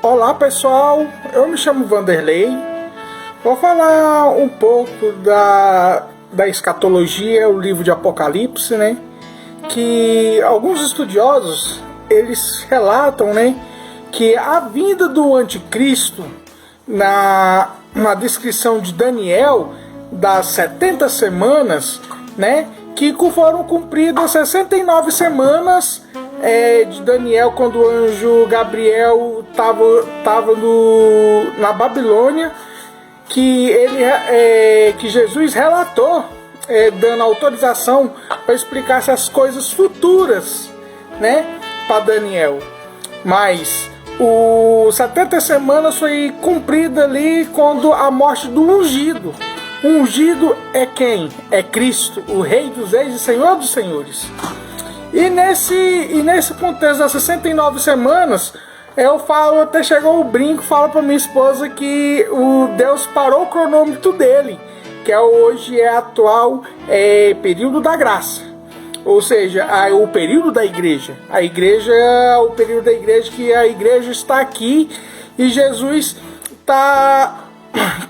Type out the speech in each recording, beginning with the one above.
Olá pessoal, eu me chamo Vanderlei. Vou falar um pouco da escatologia, o livro de Apocalipse, né? Que alguns estudiosos eles relatam, né, que a vinda do anticristo na descrição de Daniel das 70 semanas, né, que foram cumpridas 69 semanas de Daniel, quando o anjo Gabriel estava na Babilônia, que Jesus relatou, dando autorização para explicar essas coisas futuras, né, para Daniel. Mas os 70 semanas foi cumprida ali quando a morte do ungido. O ungido é quem? É Cristo, o Rei dos Reis e Senhor dos Senhores. E nesse contexto das 69 semanas, eu falo, até chegou o brinco, falo para minha esposa que o Deus parou o cronômetro dele, que hoje é atual período da graça. Ou seja, o período da igreja. O período da igreja, que a igreja está aqui e Jesus está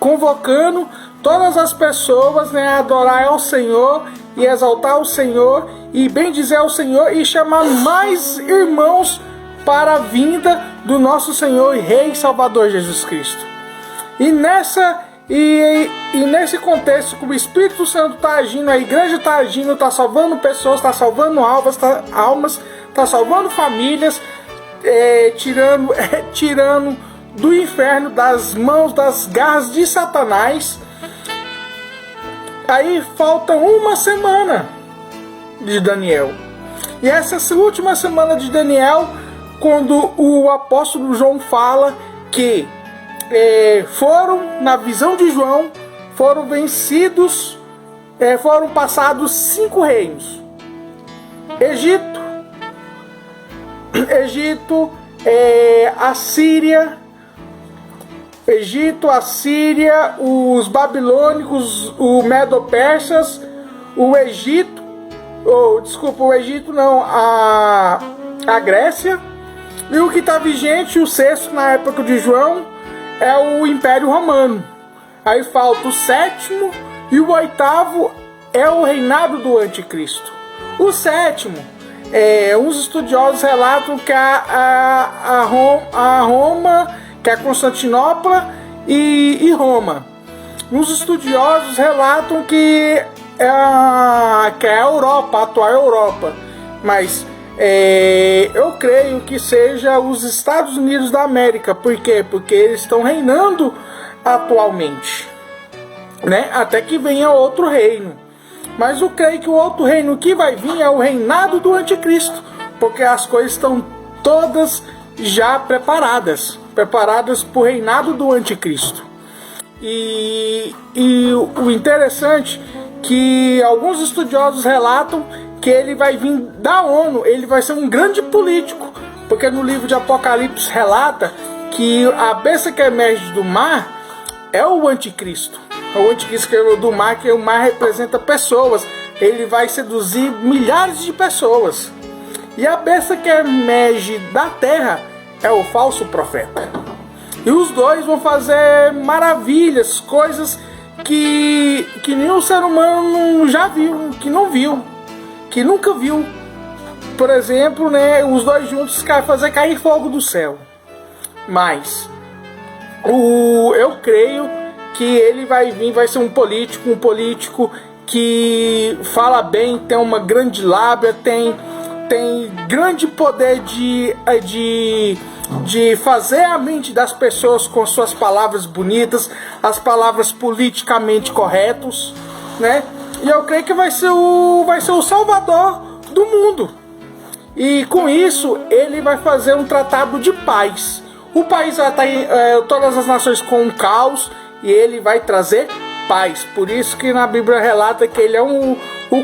convocando todas as pessoas, né, a adorar ao Senhor e exaltar o Senhor e bendizer ao Senhor e chamar mais irmãos para a vinda do nosso Senhor e Rei e Salvador Jesus Cristo. E nesse contexto que o Espírito Santo está agindo, a igreja está agindo, está salvando pessoas, está salvando almas, está salvando famílias, tirando do inferno, das mãos, das garras de Satanás. Aí falta uma semana de Daniel. E essa última semana de Daniel, quando o apóstolo João fala que foram, na visão de João, foram vencidos, foram passados 5 reinos. Assíria, os babilônicos, o Medo-Persas, a Grécia, e o que está vigente, o sexto na época de João, é o Império Romano. Aí falta o sétimo, e o oitavo é o reinado do Anticristo. O sétimo, uns estudiosos relatam que a Roma, que é Constantinopla e Roma. Uns estudiosos relatam que é a Europa, a atual Europa. Mas eu creio que seja os Estados Unidos da América. Por quê? Porque eles estão reinando atualmente, né? Até que venha outro reino. Mas eu creio que o outro reino que vai vir é o reinado do Anticristo, porque as coisas estão todas já preparadas para o reinado do Anticristo. E o interessante que alguns estudiosos relatam que ele vai vir da ONU, ele vai ser um grande político, porque no livro de Apocalipse relata que a besta que emerge do mar é o Anticristo. O Anticristo que é do mar, que o mar representa pessoas, ele vai seduzir milhares de pessoas. E a besta que emerge da terra é o falso profeta. E os dois vão fazer maravilhas, coisas que nenhum ser humano já viu, que não viu, que nunca viu. Por exemplo, né, os dois juntos fazer cair fogo do céu. Mas eu creio que ele vai vir, vai ser um político que fala bem, tem uma grande lábia, tem grande poder de fazer a mente das pessoas com suas palavras bonitas, as palavras politicamente corretas, né? E eu creio que vai ser o Salvador do mundo. E com isso ele vai fazer um tratado de paz. O país vai estar todas as nações com um caos e ele vai trazer paz. Por isso que na Bíblia relata que ele é o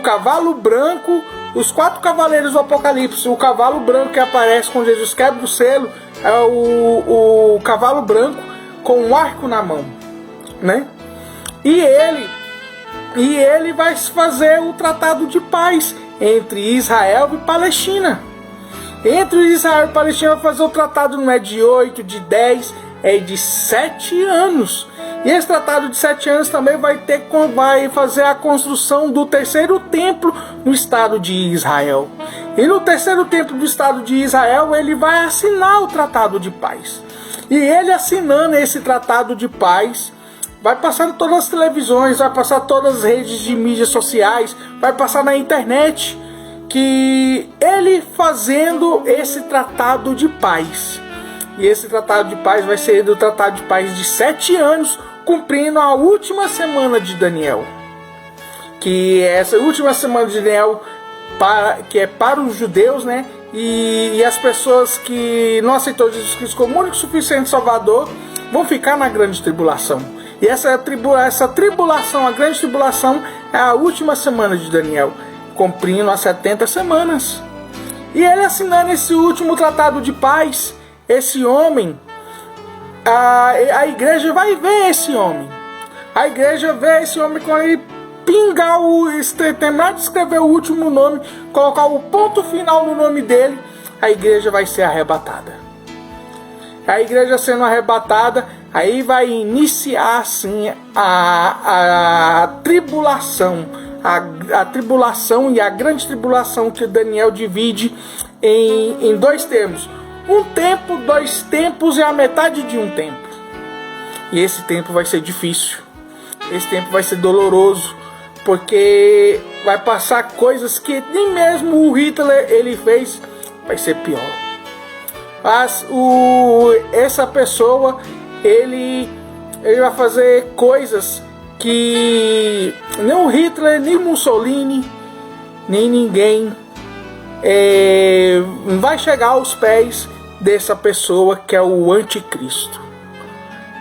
cavalo branco. Os 4 cavaleiros do Apocalipse, o cavalo branco que aparece quando Jesus quebra o selo é o cavalo branco com um arco na mão, né? E ele vai fazer o tratado de paz entre Israel e Palestina. Entre Israel e Palestina vai fazer o tratado, não é de 8, de 10, é de 7 anos. E esse tratado de 7 anos também vai fazer a construção do terceiro templo no Estado de Israel. E no terceiro templo do Estado de Israel, ele vai assinar o tratado de paz. E ele assinando esse tratado de paz, vai passar em todas as televisões, vai passar em todas as redes de mídias sociais, vai passar na internet, que ele fazendo esse tratado de paz. E esse tratado de paz vai ser do tratado de paz de 7 anos, cumprindo a última semana de Daniel. Que essa última semana de Daniel, que é para os judeus, né? E as pessoas que não aceitou Jesus Cristo como único suficiente Salvador, vão ficar na grande tribulação. E essa tribulação, a grande tribulação, é a última semana de Daniel, cumprindo as 70 semanas. E ele assinando esse último tratado de paz, esse homem, a igreja vai ver esse homem. A igreja vê esse homem quando ele terminar de escrever o último nome, colocar o ponto final no nome dele, a igreja vai ser arrebatada. A igreja sendo arrebatada, aí vai iniciar assim a tribulação. A tribulação e a grande tribulação, que Daniel divide em 2 tempos. Um tempo, 2 tempos e a metade de um tempo. E esse tempo vai ser difícil. Esse tempo vai ser doloroso, porque vai passar coisas que nem mesmo o Hitler ele fez. Vai ser pior. Mas essa pessoa, ele vai fazer coisas que nem o Hitler, nem Mussolini, nem ninguém vai chegar aos pés dessa pessoa, que é o anticristo.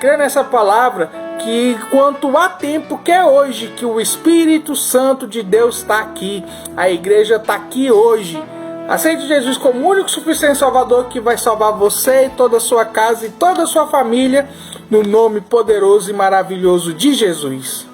Creia nessa palavra, que quanto há tempo, que é hoje, que o Espírito Santo de Deus está aqui, a igreja está aqui hoje. Aceite Jesus como o único suficiente Salvador, que vai salvar você e toda a sua casa e toda a sua família, no nome poderoso e maravilhoso de Jesus.